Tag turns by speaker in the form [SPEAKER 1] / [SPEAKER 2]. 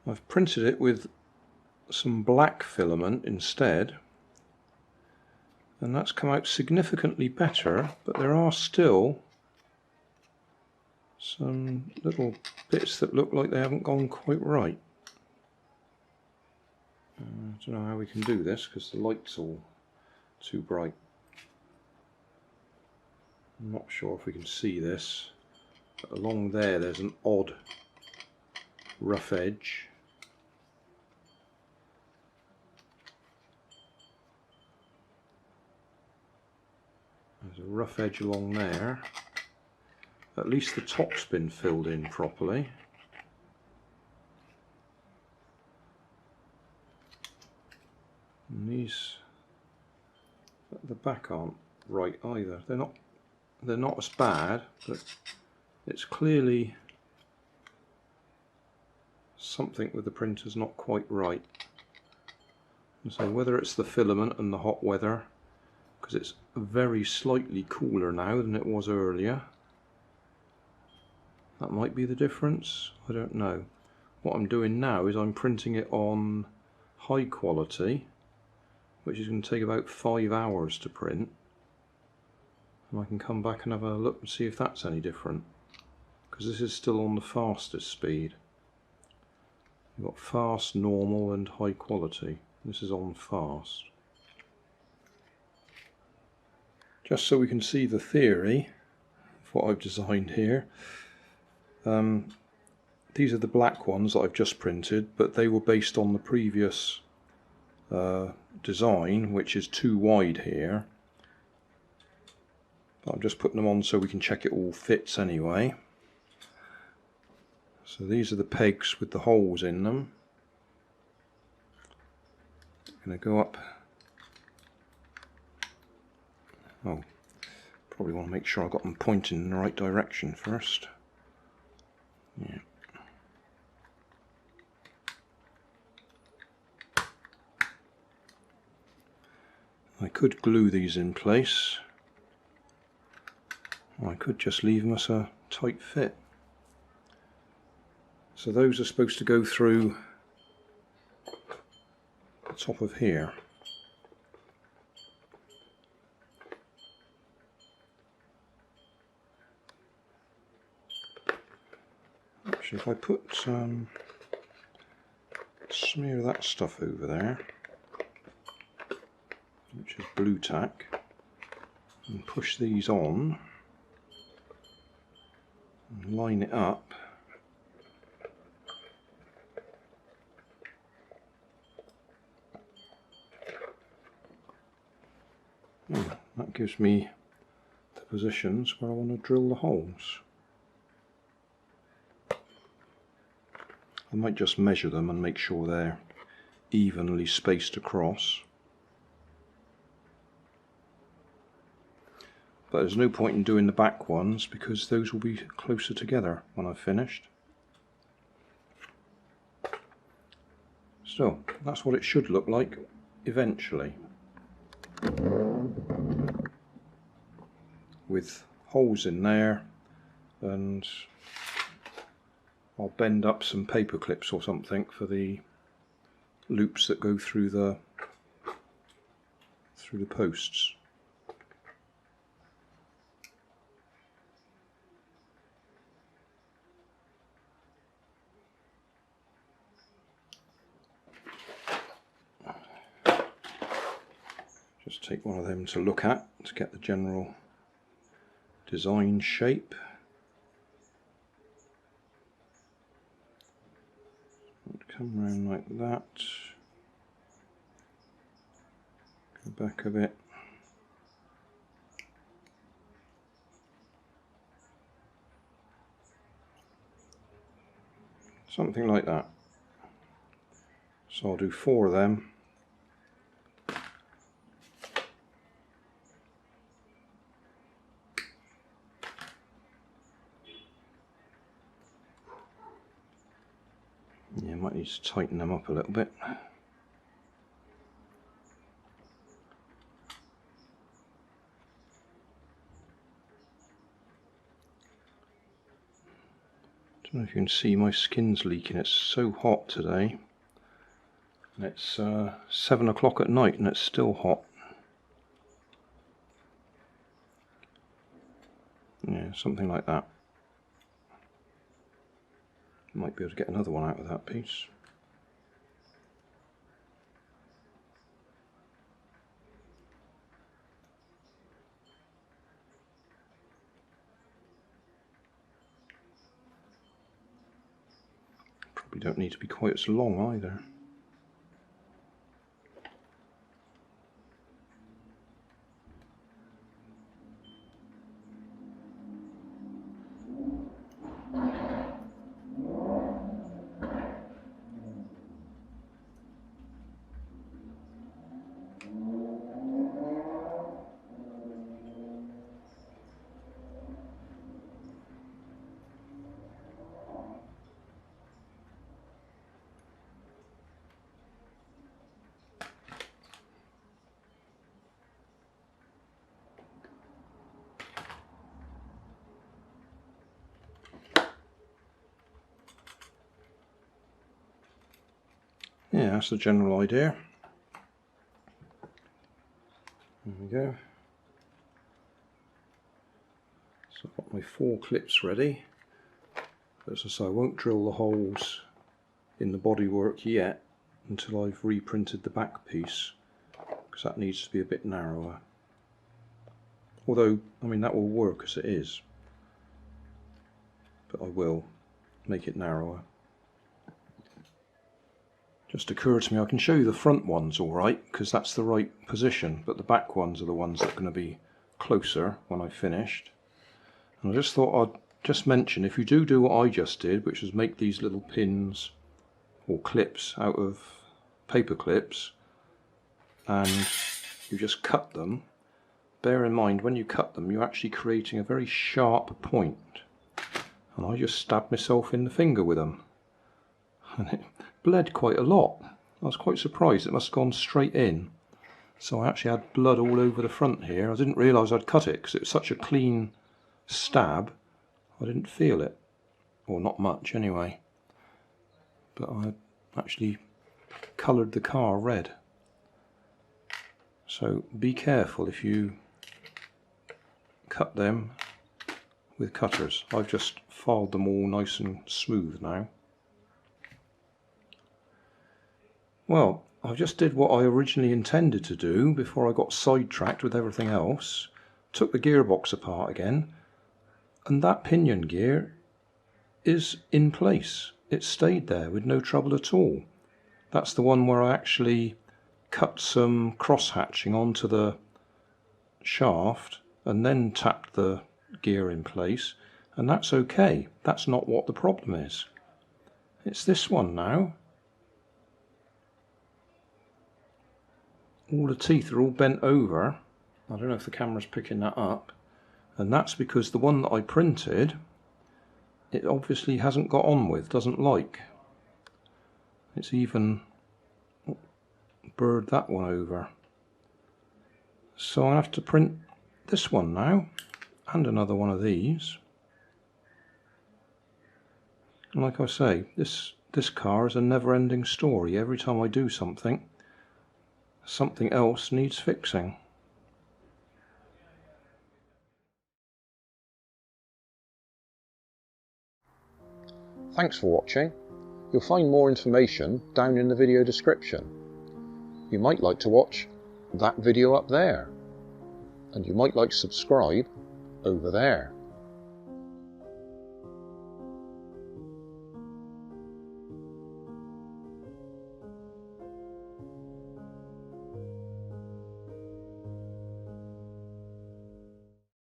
[SPEAKER 1] I've printed it with some black filament instead, and that's come out significantly better, but there are still some little bits that look like they haven't gone quite right. I don't know how we can do this because the light's all too bright. I'm not sure if we can see this, but along there's an odd rough edge. There's a rough edge along there. At least the top's been filled in properly. And these at the back aren't right either. They're not as bad, but it's clearly something with the printer's not quite right. And so whether it's the filament and the hot weather, because it's very slightly cooler now than it was earlier, that might be the difference. I don't know. What I'm doing now is I'm printing it on high quality, which is going to take about 5 hours to print, and I can come back and have a look and see if that's any different, because this is still on the fastest speed. You've got fast, normal and high quality. This is on fast. Just so we can see the theory of what I've designed here. These are the black ones that I've just printed, but they were based on the previous design, which is too wide here. But I'm just putting them on so we can check it all fits anyway. So these are the pegs with the holes in them. I'm going to go up. Oh, probably want to make sure I've got them pointing in the right direction first. Yeah. I could glue these in place, or I could just leave them as a tight fit. So those are supposed to go through the top of here. Actually, if I put smear that stuff over there, which is blue tack, and push these on and line it up, that gives me the positions where I want to drill the holes. I might just measure them and make sure they're evenly spaced across. But there's no point in doing the back ones because those will be closer together when I've finished. So that's what it should look like eventually, with holes in there, and I'll bend up some paper clips or something for the loops that go through the posts. Just take one of them to look at to get the general design shape. Come round like that, go back a bit, something like that. So I'll do 4 of them. Yeah, might need to tighten them up a little bit. I don't know if you can see my skin's leaking, it's so hot today. And it's 7 o'clock at night and it's still hot. Yeah, something like that. Might be able to get another one out of that piece. Probably don't need to be quite as long either. Yeah, that's the general idea. There we go. So I've got my 4 clips ready. But as I say, I won't drill the holes in the bodywork yet until I've reprinted the back piece, because that needs to be a bit narrower. Although, I mean, that will work as it is, but I will make it narrower. Just occurred to me, I can show you the front ones alright, because that's the right position, but the back ones are the ones that are going to be closer when I've finished. And I just thought I'd just mention, if you do what I just did, which is make these little pins or clips out of paper clips, and you just cut them, bear in mind when you cut them you're actually creating a very sharp point. And I just stabbed myself in the finger with them. And it bled quite a lot. I was quite surprised, it must have gone straight in. So I actually had blood all over the front here. I didn't realise I'd cut it because it was such a clean stab, I didn't feel it. Or not much anyway. But I actually coloured the car red. So be careful if you cut them with cutters. I've just filed them all nice and smooth now. Well, I just did what I originally intended to do before I got sidetracked with everything else. Took the gearbox apart again, and that pinion gear is in place. It stayed there with no trouble at all. That's the one where I actually cut some cross hatching onto the shaft and then tapped the gear in place, and that's okay. That's not what the problem is. It's this one now. All the teeth are all bent over. I don't know if the camera's picking that up, and that's because the one that I printed, it obviously hasn't got on with, doesn't like. It's even burred that one over. So I have to print this one now, and another one of these. And like I say, this car is a never-ending story. Every time I do something, something else needs fixing. Thanks for watching. You'll find more information down in the video description. You might like to watch that video up there, and you might like to subscribe over there.